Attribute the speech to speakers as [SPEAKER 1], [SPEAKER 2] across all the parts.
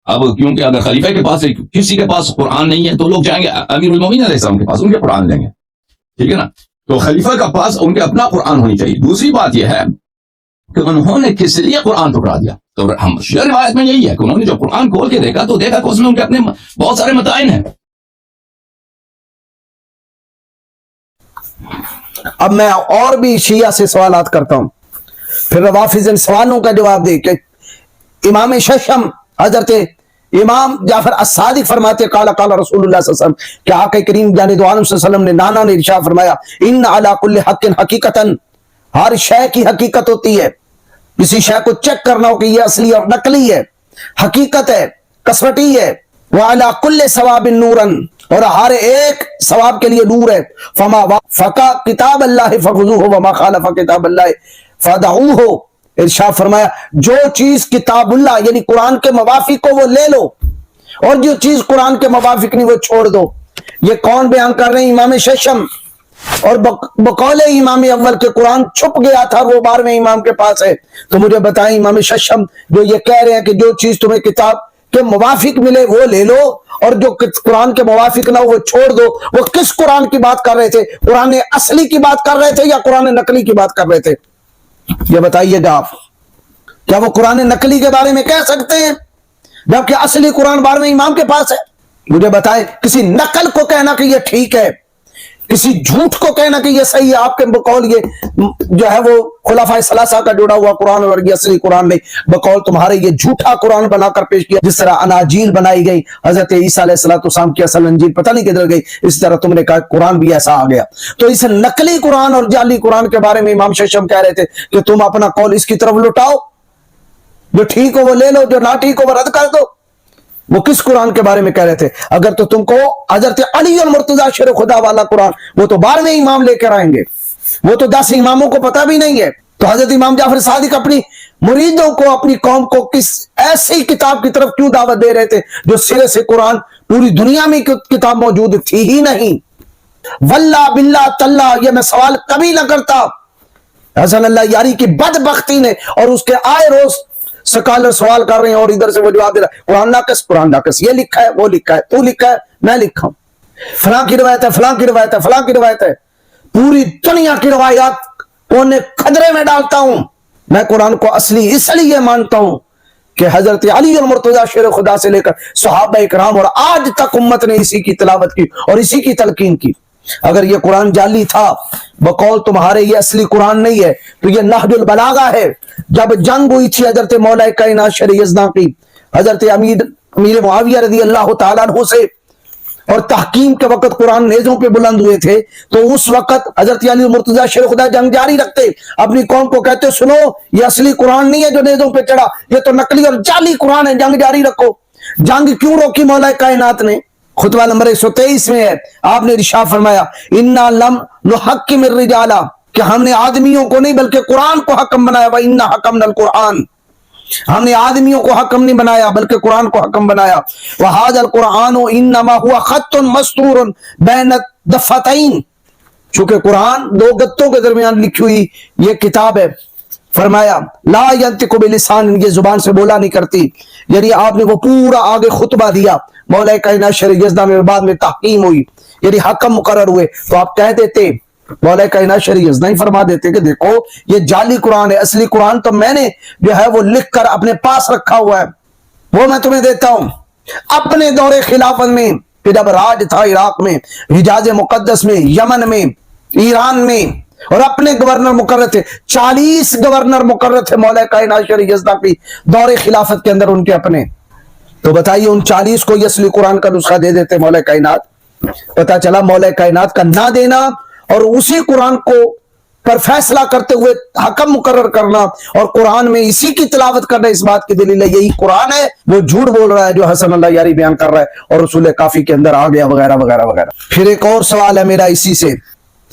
[SPEAKER 1] اب کیونکہ اگر خلیفہ کے پاس کسی کے پاس قرآن نہیں ہے تو لوگ جائیں گے امیر المومنین علیہ السلام کے پاس، ان کے قرآن لیں گے، ٹھیک ہے نا. تو خلیفہ کا پاس ان کے اپنا قرآن ہونی چاہیے. دوسری بات یہ ہے کہ انہوں نے کس لیے قرآن ٹکرا دیا. تو ہم شیعہ روایت میں یہی ہے کہ انہوں نے جب قرآن کھول کے دیکھا تو دیکھا کہ اس میں ان کے اپنے بہت سارے متائن ہیں.
[SPEAKER 2] اب میں اور بھی شیعہ سے سوالات کرتا ہوں، پھر روافض ان سوالوں کا جواب دے. کہ امام ششم حضرت امام جعفر الصادق فرماتے قال قال رسول اللہ صلی اللہ علیہ وسلم کہ آقا کریم جانب دو عالم صلی اللہ علیہ وسلم نے نانا نے ارشاد فرمایا ان علی کل حق حقیقتاً، ہر شے کی حقیقت ہوتی ہے. کسی شے کو چیک کرنا ہو کہ یہ اصلی اور نقلی ہے، حقیقت ہے، کسوٹی ہے. وعلی کل ثواب نوراً، اور ہر ایک ثواب کے لیے نور ہے. فما فقا کتاب اللہ فخذوہ وما خالف کتاب اللہ فدعوہ. ارشاد فرمایا جو چیز کتاب اللہ یعنی قرآن کے موافق ہو وہ لے لو، اور جو چیز قرآن کے موافق نہیں وہ چھوڑ دو. یہ کون بیان کر رہے ہیں؟ امام ششم. اور بقول امام اول کے قرآن چھپ گیا تھا، وہ 12ویں امام کے پاس ہے. تو مجھے بتائیں امام ششم جو یہ کہہ رہے ہیں کہ جو چیز تمہیں کتاب کے موافق ملے وہ لے لو اور جو قرآن کے موافق نہ ہو وہ چھوڑ دو، وہ کس قرآن کی بات کر رہے تھے؟ قرآن اصلی کی بات کر رہے تھے یا قرآن نقلی کی بات کر رہے تھے؟ یہ بتائیے گا آپ. کیا وہ قرآن نقلی کے بارے میں کہہ سکتے ہیں جبکہ اصلی قرآن 12ویں امام کے پاس ہے؟ مجھے بتائیں کسی نقل کو کہنا کہ یہ ٹھیک ہے، کسی جھوٹ کو کہنا کہ یہ صحیح ہے، آپ کے بقول یہ جو ہے وہ خلفائے ثلاثہ کا جڑا ہوا قرآن اور یہ اصلی قرآن نہیں، بقول تمہارے یہ جھوٹا قرآن بنا کر پیش کیا. جس طرح اناجیل بنائی گئی، حضرت عیسیٰ علیہ السلام کی اصل انجیل پتہ نہیں کدھر گئی، اس طرح تم نے کہا قرآن بھی ایسا آ گیا. تو اس نقلی قرآن اور جعلی قرآن کے بارے میں امام ششم کہہ رہے تھے کہ تم اپنا قول اس کی طرف لٹاؤ، جو ٹھیک ہو وہ لے لو، جو نہ ٹھیک ہو وہ رد کر دو. وہ کس قرآن کے بارے میں کہہ رہے تھے؟ اگر تو تم کو حضرت علی اور مرتضیٰ شیر خدا والا قرآن، وہ تو 12ویں امام لے کر آئیں گے، وہ تو 10 اماموں کو پتہ بھی نہیں ہے. تو حضرت امام جعفر صادق اپنی مریدوں کو، اپنی قوم کو کس ایسی کتاب کی طرف کیوں دعوت دے رہے تھے جو سرے سے قرآن پوری دنیا میں کتاب موجود تھی ہی نہیں؟ واللہ باللہ تاللہ یہ میں سوال کبھی نہ کرتا. حسن اللہ یاری کی بدبختی نے، اور اس کے آئے روز سکالر سوال کر رہے ہیں اور ادھر سے وہ جواب دے رہا ہے قرآن ناقص، قرآن ناقص، یہ لکھا ہے، وہ لکھا ہے، تو لکھا ہے، میں لکھا ہوں، فلاں کی روایت ہے، فلاں کی روایت ہے، فلاں کی روایت ہے. پوری دنیا کی روایات انہیں خدرے میں ڈالتا ہوں. میں قرآن کو اصلی اس لیے مانتا ہوں کہ حضرت علی اور مرتضیٰ شیر خدا سے لے کر صحابہ اکرام اور آج تک امت نے اسی کی تلاوت کی اور اسی کی تلقین کی. اگر یہ قرآن جعلی تھا بقول تمہارے یہ اصلی قرآن نہیں ہے تو یہ نہج البلاغہ ہے. جب جنگ ہوئی تھی حضرت مولا کائنات شر یزداں کی حضرت امیر معاویہ رضی اللہ تعالیٰ عنہ سے، اور تحکیم کے وقت قرآن نیزوں پہ بلند ہوئے تھے، تو اس وقت حضرت علی مرتضیٰ شیر خدا جنگ جاری رکھتے، اپنی قوم کو کہتے سنو یہ اصلی قرآن نہیں ہے جو نیزوں پہ چڑھا، یہ تو نقلی اور جعلی قرآن ہے، جنگ جاری رکھو. جنگ کیوں روکی مولا کائنات نے؟ خطبہ نمبر 123 میں ہے، آپ نے ارشاد فرمایا اِنَّا لَمْ نُحَكِّمِ الرِّجَالَ، کہ ہم نے آدمیوں کو نہیں بلکہ قرآن کو حکم بنایا. وَإِنَّا حَكَمْنَا الْقُرْآنَ، ہم نے آدمیوں کو حکم نہیں بنایا بلکہ قرآن کو حکم بنایا. وَهَذَا الْقُرْآنُ إِنَّمَا هُوَ خَطٌّ مَسْطُورٌ بَيْنَ الدَّفَّتَيْنِ، چونکہ قرآن 2 گتوں کے درمیان لکھی ہوئی یہ کتاب ہے. فرمایا لا ينطق بلسان، یہ زبان سے بولا نہیں کرتی. یعنی آپ نے وہ پورا آگے خطبہ دیا، مولا کائنات شر یزداں میں بعد میں تحکیم ہوئی، یعنی حکم مقرر ہوئے، تو آپ کہہ دیتے مولا کائنات شر یزداں ہی فرما دیتے کہ دیکھو یہ جعلی قرآن ہے، اصلی قرآن تو میں نے جو ہے وہ لکھ کر اپنے پاس رکھا ہوا ہے، وہ میں تمہیں دیتا ہوں. اپنے دور خلافت میں کہ جب راج تھا عراق میں، حجاز مقدس میں، یمن میں، ایران میں، اور اپنے گورنر مقرر تھے، 40 گورنر مقرر تھے مولا کائنات شر یزداں کی دور خلافت کے اندر ان کے اپنے. تو بتائیے ان 40 کو یہ اصلی قرآن کا نسخہ دے دیتے مولا کائنات. پتا چلا مولا کائنات کا نہ دینا اور اسی قرآن کو پر فیصلہ کرتے ہوئے حکم مقرر کرنا اور قرآن میں اسی کی تلاوت کرنا اس بات کی دلیل ہے یہی قرآن ہے، وہ جھوٹ بول رہا ہے جو حسن اللہ یاری بیان کر رہا ہے اور رسول کافی کے اندر آ گیا وغیرہ وغیرہ وغیرہ. پھر ایک اور سوال ہے میرا اسی سے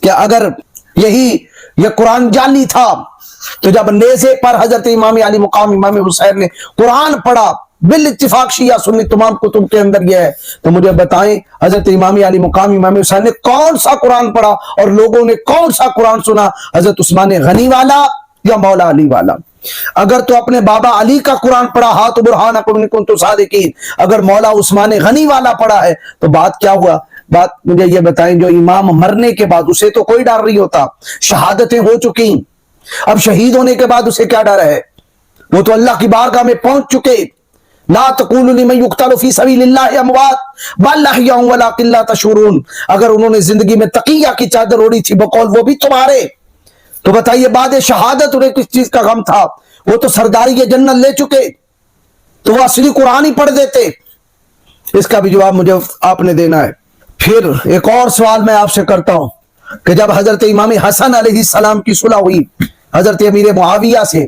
[SPEAKER 2] کہ اگر یہ قرآن جعلی تھا تو جب نیزے پر حضرت امام علی مقام امام حسین نے قرآن پڑھا، بالاتفاق شیعہ سنی تمام کتب کے اندر یہ ہے، تو مجھے بتائیں حضرت امام علی مقام امام حسین نے کون سا قرآن پڑھا اور لوگوں نے کون سا قرآن سنا؟ حضرت عثمان غنی والا یا مولا علی والا؟ اگر تو اپنے بابا علی کا قرآن پڑھا ہاتھ برہانکم ان کنتم صادقین، اگر مولا عثمان غنی والا پڑھا ہے تو بات کیا ہوا؟ بات مجھے یہ بتائیں، جو امام مرنے کے بعد اسے تو کوئی ڈر نہیں ہوتا، شہادتیں ہو چکی، اب شہید ہونے کے بعد اسے کیا ڈر ہے؟ وہ تو اللہ کی بارگاہ میں پہنچ چکے۔ لا تقولوا لمن يقتل في سبيل الله اموات بل احياء ولكن لا تشعرون، اگر انہوں نے زندگی میں تقیہ کی چادر اوڑھی تھی بقول وہ بھی تمہارے، تو بتائیے بعد شہادت انہیں کس چیز کا غم تھا؟ وہ تو سرداری جنت لے چکے، تو وہ اصلی قرآن ہی پڑھ دیتے۔ اس کا بھی جواب مجھے آپ نے دینا ہے۔ پھر ایک اور سوال میں آپ سے کرتا ہوں کہ جب حضرت امام حسن علیہ السلام کی صلح ہوئی حضرت امیر معاویہ سے،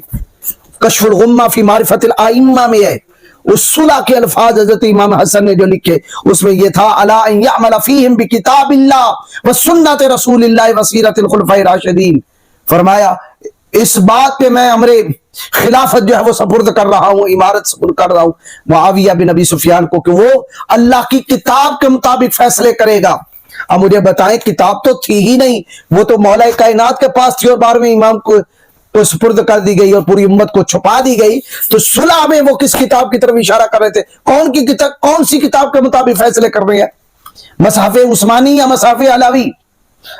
[SPEAKER 2] کشف الغمہ فی معرفت الائمہ میں ہے، اس صلح کے الفاظ حضرت امام حسن نے جو لکھے اس میں یہ تھا الا ان یعمل فیہم بکتاب اللہ وسنت رسول اللہ وسیرت الخلفاء الراشدین، فرمایا اس بات پہ میں امر خلافت جو ہے وہ سپرد کر رہا ہوں، امارت سپرد کر رہا ہوں معاویہ بن ابی سفیان کو، کہ وہ اللہ کی کتاب کے مطابق فیصلے کرے گا۔ اب مجھے بتائیں، کتاب تو تھی ہی نہیں، وہ تو مولا کائنات کے پاس تھی اور 12ویں امام کو سپرد کر دی گئی اور پوری امت کو چھپا دی گئی، تو صلح میں وہ کس کتاب کی طرف اشارہ کر رہے تھے؟ کون سی کتاب کے مطابق فیصلے کر رہے ہیں؟ مصحف عثمانی یا مصحف علاوی؟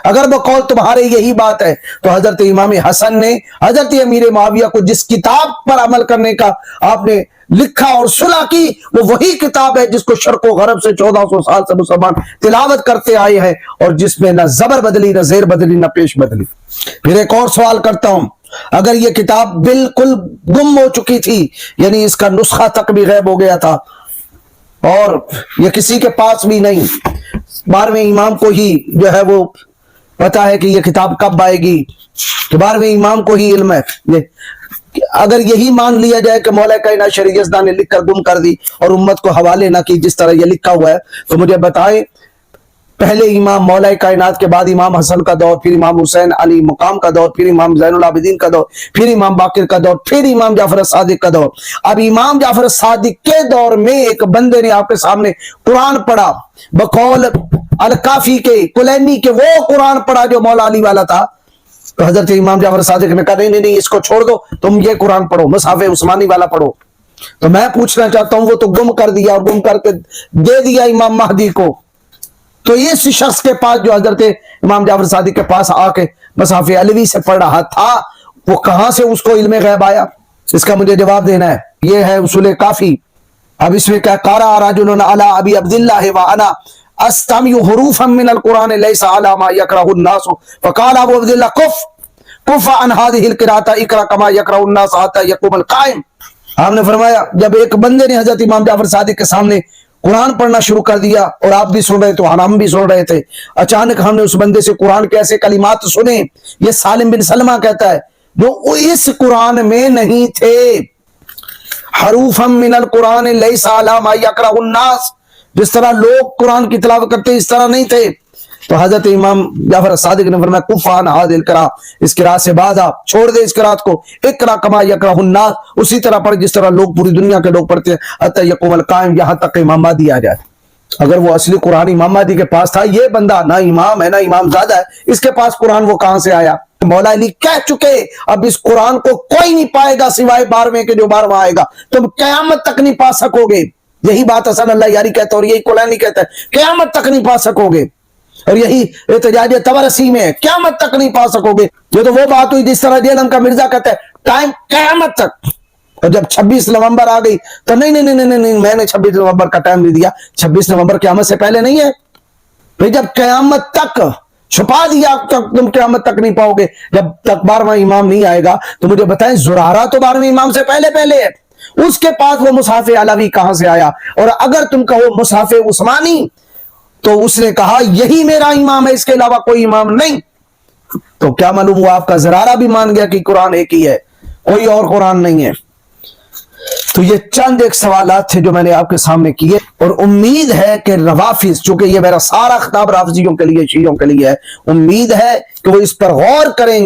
[SPEAKER 2] اگر بقول تمہارے یہی بات ہے تو حضرت امام حسن نے حضرت امیر معاویہ کو جس کتاب پر عمل کرنے کا آپ نے لکھا اور صلح کی، وہ وہی کتاب ہے جس کو شرق و غرب سے 1400 سال سے مسلمان تلاوت کرتے آئے ہیں، اور جس میں نہ زبر بدلی، نہ زیر بدلی، نہ پیش بدلی۔ پھر ایک اور سوال کرتا ہوں، اگر یہ کتاب بالکل گم ہو چکی تھی، یعنی اس کا نسخہ تک بھی غائب ہو گیا تھا اور یہ کسی کے پاس بھی نہیں، 12ویں امام کو ہی جو ہے وہ پتا ہے کہ یہ کتاب کب آئے گی، تو 12ویں امام کو ہی علم ہے، اگر یہی مان لیا جائے کہ مولا کائنات شریعت نے لکھ کر گم کر دی اور امت کو حوالے نہ کی جس طرح یہ لکھا ہوا ہے، تو مجھے بتائیں پہلے امام مولا کائنات کے بعد امام حسن کا دور، پھر امام حسین علی مقام کا دور، پھر امام زین العابدین کا دور، پھر امام باقر کا دور، پھر امام جعفر الصادق کا دور۔ اب امام جعفر الصادق کے دور میں ایک بندے نے آپ کے سامنے قرآن پڑھا، بقول الکافی کے کلینی کے وہ قرآن پڑھا جو مولا علی والا تھا، تو حضرت امام جعفر صادق نے کہا نہیں نہیں اس کو چھوڑ دو، تم یہ قرآن پڑھو، مصحف عثمانی والا پڑھو۔ تو میں پوچھنا چاہتا ہوں، وہ تو گم کر دیا اور گم کر کے دے دیا امام مہدی کو، تو اس شخص کے پاس جو حضرت امام جعفر صادق کے پاس آ کے مصحف علوی سے پڑھ رہا تھا، وہ کہاں سے اس کو علم غیب آیا؟ اس کا مجھے جواب دینا ہے۔ یہ ہے اصول کافی۔ اب اس میں کیا قارا رجل علی ابی عبداللہ وانا استمع حروفا من القرآن لیس علی ما یکرہ الناس فقال ابو عبداللہ کف عن هذه القراءة اقرأ كما يقرأ الناس حتى يقوم القائم۔ آپ نے فرمایا جب ایک بندے نے حضرت امام جعفر صادق کے سامنے قرآن پڑھنا شروع کر دیا اور آپ بھی سن رہے تو ہم بھی سن رہے تھے، اچانک ہم نے اس بندے سے قرآن کے ایسے کلمات سنے، یہ سالم بن سلمہ کہتا ہے، جو اس قرآن میں نہیں تھے، حروفا من القرآن لیس علی ما یقرأ الناس، جس طرح لوگ قرآن کی تلاوت کرتے اس طرح نہیں تھے۔ تو حضرت امام جعفر صادق نے فرمایا کف عن هذه القراءة، اس قراءت سے بعد آپ چھوڑ دے اس قراءت کو، اقرأ كما يقرأ الناس، اسی طرح پڑھ جس طرح لوگ پوری دنیا کے لوگ پڑھتے ہیں، حتی یقوم القائم، یہاں تک کہ امام مہدی آ جائے۔ اگر وہ اصلی قرآن امام مہدی کے پاس تھا، یہ بندہ نہ امام ہے نہ امام زادہ ہے، اس کے پاس قرآن وہ کہاں سے آیا؟ مولا علی کہہ چکے اب اس قرآن کو کوئی نہیں پائے گا سوائے 12ویں کے جو 12واں آئے گا، تم قیامت تک نہیں پا سکو گے۔ یہی بات حسن اللہ یاری کہتا ہے اور یہی کلینی کہتا ہے، قیامت تک نہیں پا سکو گے، اور یہی احتجاج طبرسی میں ہے، قیامت تک نہیں پا سکو گے۔ یہ تو وہ بات ہوئی جس طرح جیلم کا مرزا کہتا ہے ٹائم قیامت تک، اور جب 26 نومبر آ گئی تو نہیں میں نے 26 نومبر کا ٹائم نہیں دیا، 26 نومبر قیامت سے پہلے نہیں ہے، پھر جب قیامت تک چھپا دیا تم قیامت تک نہیں پاؤ گے، جب تک 12واں امام نہیں آئے گا۔ تو مجھے بتائیں زرارہ تو 12ویں امام سے پہلے ہے، اس کے پاس وہ مصحف علوی کہاں سے آیا؟ اور اگر تم کہو مصحف عثمانی تو اس نے کہا یہی میرا امام ہے، اس کے علاوہ کوئی امام نہیں۔ تو کیا معلوم ہوا آپ کا زرارہ بھی مان گیا کہ قرآن ایک ہی ہے، کوئی اور قرآن نہیں ہے۔ تو یہ چند ایک سوالات تھے جو میں نے آپ کے سامنے کیے، اور امید ہے کہ روافظ، چونکہ یہ میرا سارا خطاب رافضیوں کے لیے، شیعوں کے لیے ہے، امید ہے کہ وہ اس پر غور کریں گے۔